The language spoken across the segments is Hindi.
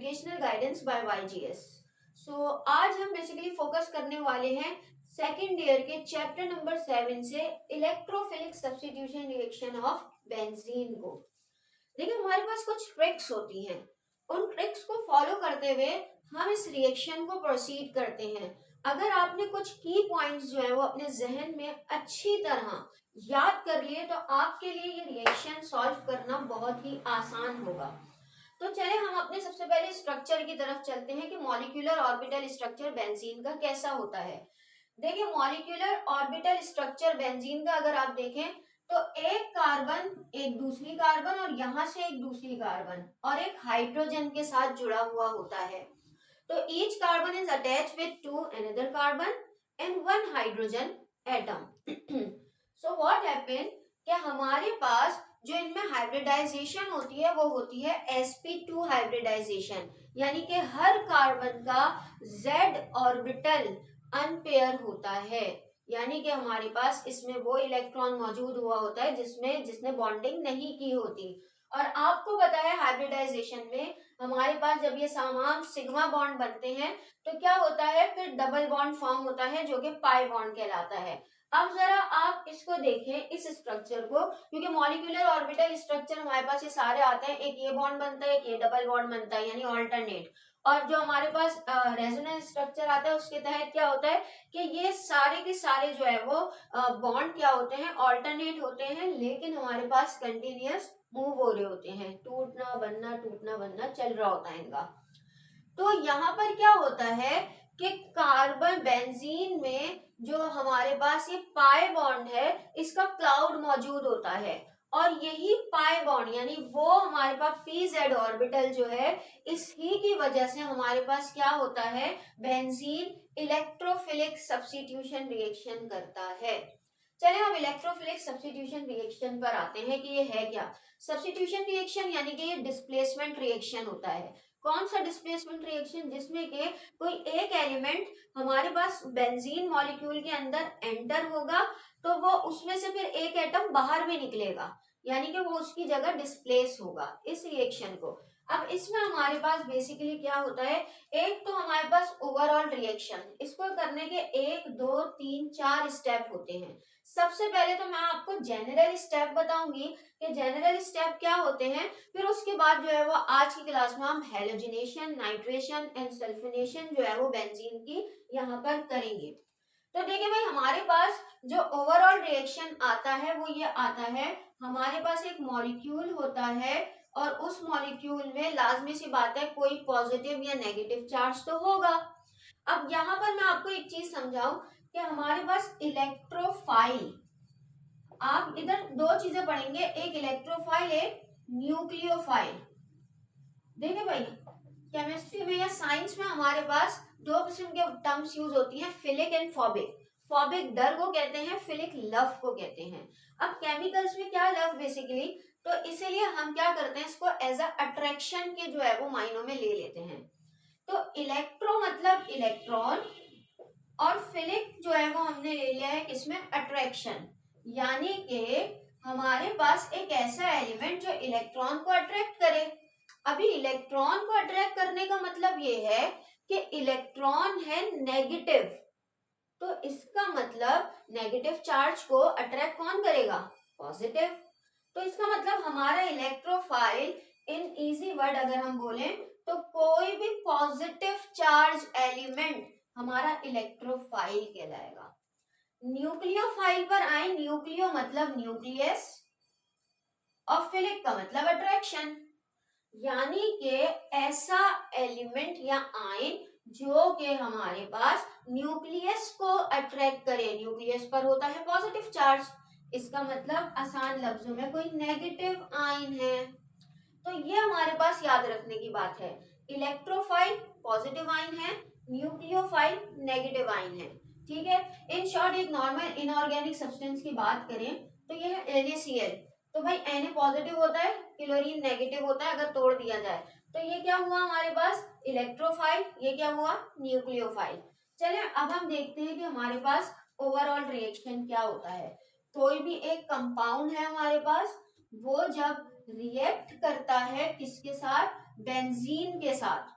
Educational guidance bye YGS। सो आज हम बेसिकली फोकस करने वाले हैं सेकेंड ईयर के चैप्टर नंबर 7 से electrophilic substitution reaction of benzene को। देखिए हमारे पास कुछ ट्रिक्स होती हैं, उन ट्रिक्स को फॉलो करते हुए हम इस रिएक्शन को प्रोसीड करते हैं। अगर आपने कुछ की पॉइंट्स जो है वो अपने जहन में अच्छी तरह याद कर लिए तो आपके लिए ये रिएक्शन सॉल्व करना बहुत ही आसान होगा। तो चले हम अपने सबसे पहले स्ट्रक्चर की तरफ चलते हैं कि मॉलिक्यूलर ऑर्बिटल स्ट्रक्चर बेंजीन का कैसा होता है। देखिए मॉलिक्यूलर ऑर्बिटल स्ट्रक्चर बेंजीन का अगर आप देखें तो एक कार्बन एक दूसरी कार्बन और यहाँ से एक दूसरी कार्बन और एक हाइड्रोजन के साथ जुड़ा हुआ होता है। तो each carbon is attached with two another carbon and one hydrogen atom. So what happen कि हमारे पास जो इनमें हाइब्रिडाइजेशन होती है वो होती है sp2 हाइब्रिडाइजेशन, यानी कि हर कार्बन का z ऑर्बिटल अनपेयर होता है, यानी कि हमारे पास इसमें वो इलेक्ट्रॉन मौजूद हुआ होता है जिसने बॉन्डिंग नहीं की होती। और आपको पता है हाइब्रिडाइजेशन में हमारे पास जब ये समान सिग्मा बॉन्ड बनते हैं तो क्या होता है, फिर डबल बॉन्ड फॉर्म होता है जो कि पाई बॉन्ड कहलाता है। अब जरा आप इसको देखें इस स्ट्रक्चर को, क्योंकि मॉलिक्यूलर ऑर्बिटल स्ट्रक्चर हमारे पास ये सारे आते हैं, एक ये बॉन्ड बनता है एक ये डबल बॉन्ड बनता है यानी ऑल्टरनेट, और जो हमारे पास रेजोनेंस स्ट्रक्चर आता है उसके तहत क्या होता है कि ये सारे के सारे जो है वो बॉन्ड क्या होते हैं, ऑल्टरनेट होते हैं, लेकिन हमारे पास कंटिन्यूअस मूव हो रहे होते हैं, टूटना बनना चल रहा होता है इनका। तो यहाँ पर क्या होता है कि कार्बन बेंजीन में जो हमारे पास ये पाई बॉन्ड है इसका क्लाउड मौजूद होता है, और यही पाई बॉन्ड यानी वो हमारे पास pz ऑर्बिटल जो है इसी की वजह से हमारे पास क्या होता है, बेंजीन इलेक्ट्रोफिलिक सब्स्टिट्यूशन रिएक्शन करता है। चले हम इलेक्ट्रोफिलिक सब्स्टिट्यूशन रिएक्शन पर आते हैं कि ये है क्या। सब्स्टिट्यूशन रिएक्शन यानी कि ये डिस्प्लेसमेंट रिएक्शन होता है। कौन सा डिस्प्लेसमेंट रिएक्शन, जिसमें के कोई एक एलिमेंट हमारे पास बेंजीन मॉलिक्यूल के अंदर एंटर होगा तो वो उसमें से फिर एक एटम बाहर भी निकलेगा, यानी कि वो उसकी जगह डिस्प्लेस होगा इस रिएक्शन को। अब इसमें हमारे पास बेसिकली क्या होता है, एक तो हमारे पास ओवरऑल रिएक्शन, इसको करने के 1 2 3 4 स्टेप होते हैं। सबसे पहले तो मैं आपको जनरल स्टेप बताऊंगी कि जनरल स्टेप क्या होते हैं, फिर उसके बाद जो है वो आज की क्लास में हम हेलोजिनेशन, नाइट्रेशन एंड सल्फोनेशन जो है वो बेंजीन की यहाँ पर करेंगे। तो देखिए भाई हमारे पास जो ओवरऑल रिएक्शन आता है वो ये आता है, हमारे पास एक मॉलिक्यूल होता है और उस मॉलिक्यूल में लाजमी सी बात है कोई पॉजिटिव या नेगेटिव चार्ज तो होगा। अब यहाँ पर मैं आपको एक चीज समझाऊं कि हमारे पास इलेक्ट्रोफाइल, आप इधर दो चीजें पढ़ेंगे, एक इलेक्ट्रोफाइल एक न्यूक्लियोफाइल। देखिए भाई केमिस्ट्री में या साइंस में हमारे पास दो किस्म के टर्म्स यूज होती हैं, फिलिक एंड फॉबिक। फॉबिक डर को कहते हैं, फिलिक लव को कहते हैं। अब केमिकल्स में क्या लव बेसिकली, तो इसीलिए हम क्या करते हैं इसको एज अ अट्रैक्शन के जो है वो मायनों में ले लेते हैं। तो इलेक्ट्रो मतलब इलेक्ट्रॉन और फिलिक जो है वो हमने ले लिया है किसमें, अट्रैक्शन, यानी कि हमारे पास एक ऐसा एलिमेंट जो इलेक्ट्रॉन को अट्रैक्ट करे। अभी इलेक्ट्रॉन को अट्रैक्ट करने का मतलब ये है कि इलेक्ट्रॉन है नेगेटिव, तो इसका मतलब नेगेटिव चार्ज को अट्रैक्ट कौन करेगा, पॉजिटिव। तो इसका मतलब हमारा इलेक्ट्रोफाइल इन इजी वर्ड अगर हम बोले तो कोई भी पॉजिटिव चार्ज एलिमेंट हमारा इलेक्ट्रोफाइल कहलाएगा। न्यूक्लियोफाइल पर आए, न्यूक्लियो मतलब न्यूक्लियस और फिलिक का मतलब अट्रैक्शन, यानी कि ऐसा एलिमेंट या आयन जो कि हमारे पास न्यूक्लियस को अट्रैक्ट करे, न्यूक्लियस पर होता है पॉजिटिव चार्ज, इसका मतलब आसान लफ्जों में कोई नेगेटिव आयन है। तो ये हमारे पास याद रखने की बात है, इलेक्ट्रोफाइल पॉजिटिव आयन है, न्यूक्लियोफाइल नेगेटिव आयन है। ठीक है, इन शॉर्ट एक नॉर्मल इनऑर्गेनिक सब्सटेंस की बात करें तो ये है NaCl। तो भाई Na पॉजिटिव होता है, क्लोरीन नेगेटिव होता है अगर तोड़ दिया जाए, तो ये क्या हुआ हमारे पास इलेक्ट्रोफाइल, ये क्या हुआ न्यूक्लियोफाइल। चलिए अब हम देखते हैं कि हमारे पास ओवरऑल रिएक्शन क्या होता है। कोई भी एक कंपाउंड है हमारे पास, वो जब रिएक्ट करता है किसके साथ, बेंजीन के साथ,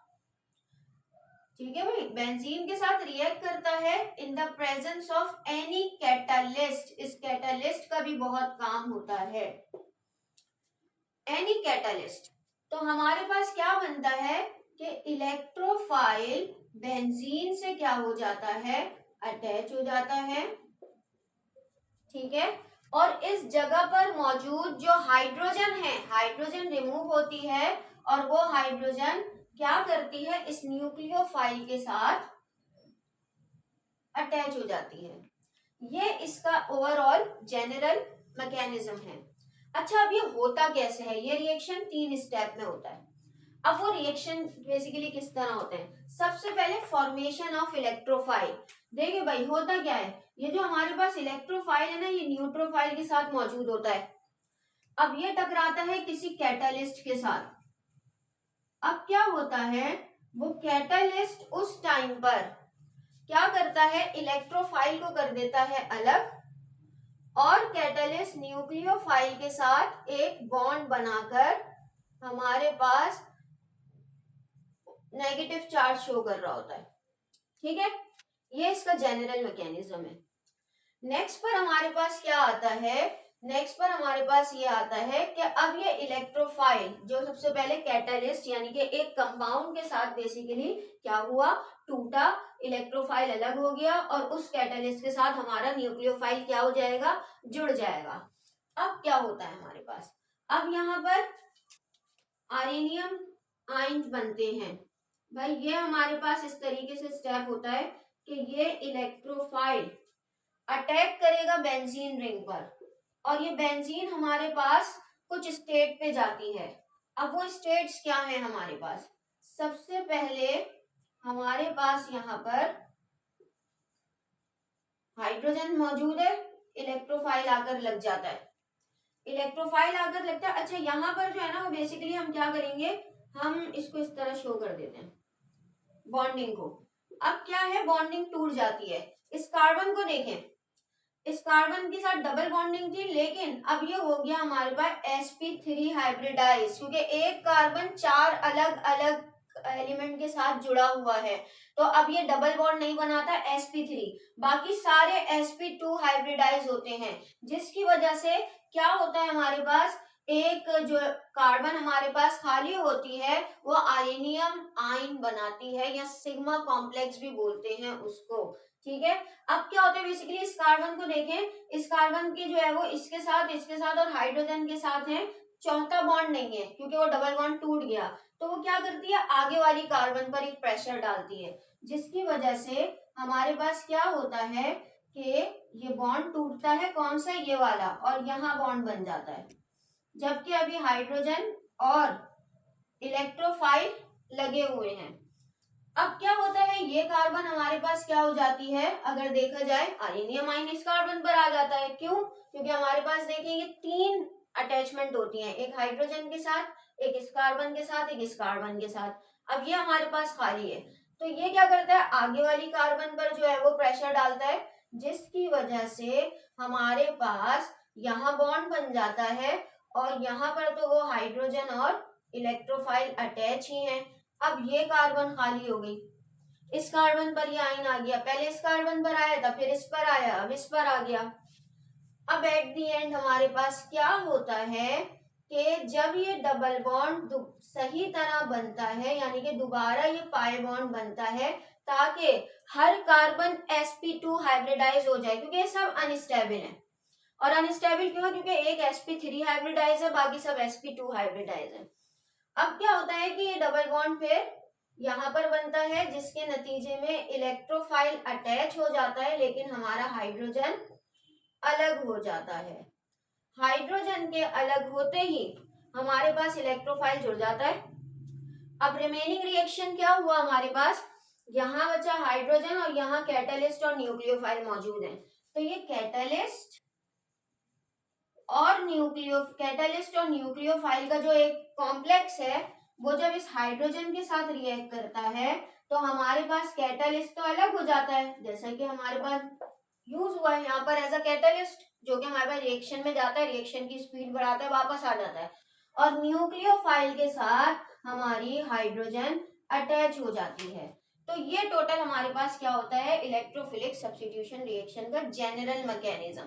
ठीक है भाई, बेंजीन के साथ रिएक्ट करता है in the presence of any catalyst. इस कैटालिस्ट का भी बहुत काम होता है, एनी कैटालिस्ट। तो हमारे पास क्या बनता है कि इलेक्ट्रोफाइल बेंजीन से क्या हो जाता है, अटैच हो जाता है, ठीक है। और इस जगह पर मौजूद जो हाइड्रोजन है, हाइड्रोजन रिमूव होती है और वो हाइड्रोजन क्या करती है, इस न्यूक्लियोफाइल के साथ अटैच हो जाती है। ये इसका ओवरऑल जनरल मैकेनिज्म है। अच्छा, अब ये होता कैसे है, ये रिएक्शन 3 स्टेप में होता है। अब वो रिएक्शन बेसिकली किस तरह होते हैं, सबसे पहले फॉर्मेशन ऑफ इलेक्ट्रोफाइल। देखिए भाई, होता क्या है, ये जो हमारे पास इलेक्ट्रोफाइल है ना, ये न्यूट्रोफाइल के साथ मौजूद होता है। अब ये टकराता है किसी कैटालिस्ट के साथ। अब क्या होता है, वो कैटालिस्ट उस टाइम पर क्या करता है, इलेक्ट्रोफाइल को कर देता है अलग, और कैटालिस्ट न्यूक्लियोफाइल के साथ एक बॉन्ड बनाकर हमारे पास नेगेटिव चार्ज शो कर रहा होता है, ठीक है। ये इसका जनरल मैकेनिज्म है। नेक्स्ट पर हमारे पास क्या आता है, नेक्स्ट पर हमारे पास ये आता है कि अब ये इलेक्ट्रोफाइल जो सबसे पहले कैटालिस्ट यानी कि एक कंपाउंड के साथ बेसिकली क्या हुआ, टूटा, इलेक्ट्रोफाइल अलग हो गया और उस कैटालिस्ट के साथ हमारा न्यूक्लियोफाइल क्या हो जाएगा, जुड़ जाएगा। अब क्या होता है हमारे पास, अब यहाँ पर आर्सेनियम आयंस बनते हैं। भाई ये हमारे पास इस तरीके से स्टेप होता है कि ये इलेक्ट्रोफाइल अटैक करेगा बेंजीन रिंग पर, और ये बेंजीन हमारे पास कुछ स्टेट पे जाती है। अब वो स्टेट्स क्या है हमारे पास, सबसे पहले हमारे पास यहाँ पर हाइड्रोजन मौजूद है, इलेक्ट्रोफाइल आकर लग जाता है, इलेक्ट्रोफाइल आकर लगता है। अच्छा, यहाँ पर जो है ना, वो बेसिकली हम क्या करेंगे, हम इसको इस तरह शो कर देते हैं बॉन्डिंग को। अब क्या है, बॉन्डिंग टूट जाती है। इस कार्बन को देखें, इस कार्बन के साथ डबल बॉन्डिंग थी, लेकिन अब ये हो गया हमारे पास sp3 हाइब्रिडाइज, क्योंकि एक कार्बन 4 अलग अलग एलिमेंट के साथ जुड़ा हुआ है, तो अब ये डबल बॉन्ड नहीं बनाता sp3, बाकी सारे sp2 हाइब्रिडाइज होते हैं, जिसकी वजह से क्या होता है, हमारे पास एक जो कार्बन हमारे पास खाली होती है वो आर्सेनियम आयन बनाती है, या सिग्मा कॉम्प्लेक्स भी बोलते हैं उसको, ठीक है। अब क्या होता है, बेसिकली इस कार्बन को देखें, इस कार्बन की जो है वो इसके साथ और हाइड्रोजन के साथ है, चौथा बॉन्ड नहीं है क्योंकि वो डबल बॉन्ड टूट गया। तो वो क्या करती है, आगे वाली कार्बन पर एक प्रेशर डालती है, जिसकी वजह से हमारे पास क्या होता है कि ये बॉन्ड टूटता है, कौन सा, ये वाला, और यहाँ बॉन्ड बन जाता है, जबकि अभी हाइड्रोजन और इलेक्ट्रोफाइल लगे हुए हैं। अब क्या होता है, ये कार्बन हमारे पास क्या हो जाती है, अगर देखा जाए आर्सेनियम आयन इस कार्बन पर आ जाता है, क्यों, क्योंकि हमारे पास देखिए ये 3 अटैचमेंट होती हैं, एक हाइड्रोजन के साथ, एक इस कार्बन के साथ, एक इस कार्बन के साथ। अब ये हमारे पास खाली है, तो ये क्या करता है, आगे वाली कार्बन पर जो है वो प्रेशर डालता है, जिसकी वजह से हमारे पास यहाँ बॉन्ड बन जाता है, और यहाँ पर तो वो हाइड्रोजन और इलेक्ट्रोफाइल अटैच ही है। अब ये कार्बन खाली हो गई, इस कार्बन पर ये आयन आ गया, पहले इस कार्बन पर आया था, फिर इस पर आया, अब इस पर आ गया। अब एट दी एंड हमारे पास क्या होता है कि जब ये डबल बॉन्ड सही तरह बनता है, यानी कि दोबारा ये पाई बॉन्ड बनता है, ताकि हर कार्बन sp2 हाइब्रिडाइज हो जाए, क्योंकि ये सब अनस्टेबल है। और अनस्टेबल क्यों है, क्योंकि एक sp3 हाइब्रिडाइज है, बाकी सब sp2 हाइब्रिडाइज है। अब क्या होता है कि ये डबल बॉन्ड फिर यहाँ पर बनता है, जिसके नतीजे में इलेक्ट्रोफाइल अटैच हो जाता है, लेकिन हमारा हाइड्रोजन अलग हो जाता है। हाइड्रोजन के अलग होते ही हमारे पास इलेक्ट्रोफाइल जुड़ जाता है। अब रिमेनिंग रिएक्शन क्या हुआ हमारे पास, यहाँ बचा हाइड्रोजन और यहाँ कैटालिस्ट और न्यूक्लियोफाइल मौजूद है। तो ये कैटालिस्ट और न्यूक्लियोफाइल का जो एक कॉम्प्लेक्स है, वो जब इस हाइड्रोजन के साथ रिएक्ट करता है, तो हमारे पास कैटालिस्ट तो अलग हो जाता है, जैसा कि हमारे पास यूज हुआ है यहाँ पर एज अ कैटालिस्ट, जो कि हमारे पास रिएक्शन में जाता है, रिएक्शन की स्पीड बढ़ाता है, वापस आ जाता है। और न्यूक्लियोफाइल के साथ हमारी हाइड्रोजन अटैच हो जाती है। तो ये टोटल हमारे पास क्या होता है, इलेक्ट्रोफिलिक सब्स्टिट्यूशन रिएक्शन का जनरल मैकेनिज्म।